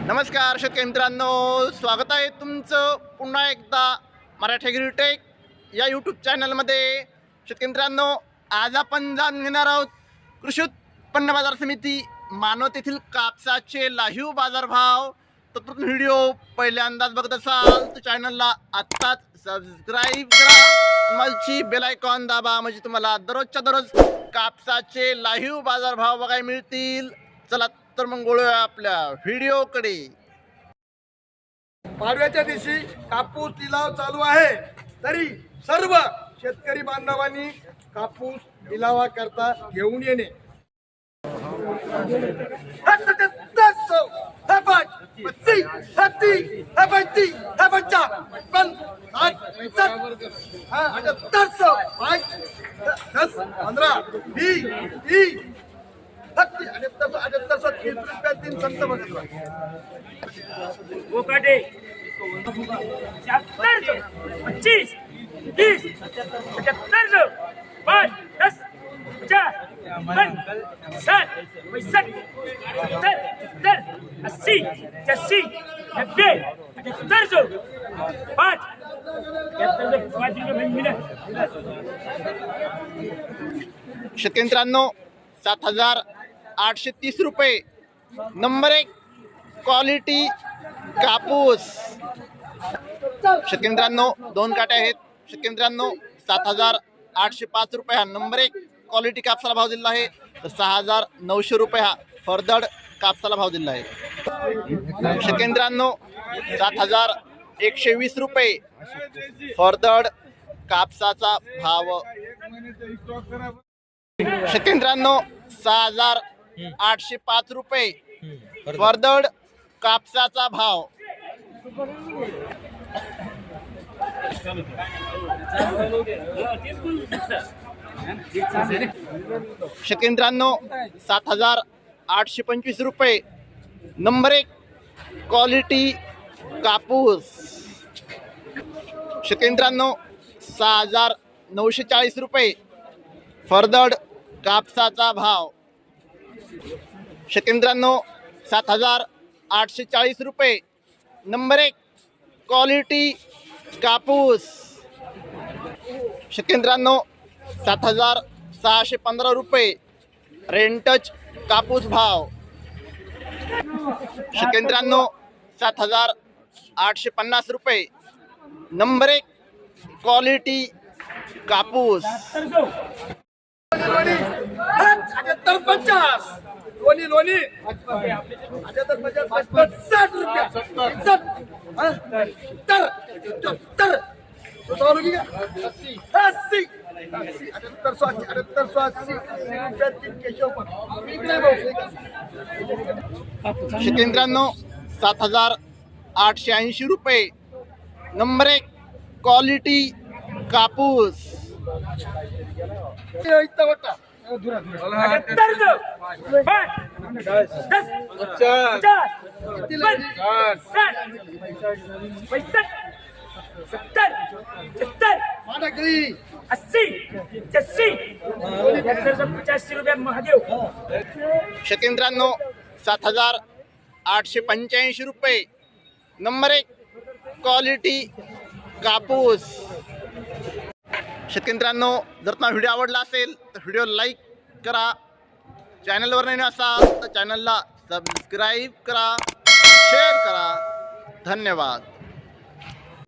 नमस्कार शेतकरी मित्रांनो, स्वागत आहे तुमचं पुन्हा एकदा मराठी ॲग्रीटेक या यूट्यूब चॅनलमध्ये। शेतकरी मित्रांनो, आज आपण जाणून घेणार आहोत कृषी उत्पन्न बाजार समिती मानवत येथील कापसाचे लाईव्ह बाजारभाव। तर व्हिडिओ पहिल्यांदाच बघत असाल तर चॅनलला आत्ताच सबस्क्राईब करा, माझी बेल आयकॉन दाबा, म्हणजे तुम्हाला दररोजच्या दररोज कापसाचे लाईव्ह बाजारभाव बघायला मिळतील। चला तर मग वळूया आपल्या व्हिडिओकडे। पाडव्याच्या दिवशी कापूस लिलाव चालू आहे, तरी सर्व शेतकरी बांधवांनी कापूस लिलावा करता घेऊन येणे। वो काटे 75 25 30 75 5 10 50 60 65 70 80 85 90 75 5 शेतकरी मित्रांनो, 7,830 रुपये नंबर 1 क्वालिटी कापूस। शेतकरी मित्रांनो, 2 काटे आहेत। शेतकरी मित्रांनो, 7,805 रुपये हा नंबर 1 क्वालिटी कापसाला भाव दिला आहे, तर 6,900 रुपये हा फरदड कापसाला भाव दिला आहे। शेतकरी मित्रांनो, 7,120 रुपये फरदड कापसाचा भाव। शेतकरी मित्रांनो, 6,805 रुपये फरदड कापसाचा भाव। शेतकरी मित्रांनो, 7,825 रुपये नंबर 1 क्वालिटी कापूस। शेतकरी मित्रांनो, 6,940 रुपये फरदड कापसाचा भाव। शेतकरी मित्रांनो, 7,840 रुपये नंबर 1 क्वालिटी कापूस। शेतकरी मित्रांनो, 7,615 रुपये रेंटच कापूस भाव। शेतकरी मित्रांनो, 7,850 रुपये नंबर 1 क्वालिटी कापूस। लोणी शेतकरी मित्रांनो, 7,880 रुपये नंबर 1 क्वालिटी कापूस। शेतकरी मित्रांनो, 7,885 रुपये नंबर 1 क्वालिटी कापूस। शेतकरी मित्रांनो, जर तुम्हाला व्हिडिओ आवडला असेल तर व्हिडिओ लाईक करा, चॅनलवर नाही असाल तर चॅनलला सबस्क्राईब करा, शेअर करा। धन्यवाद।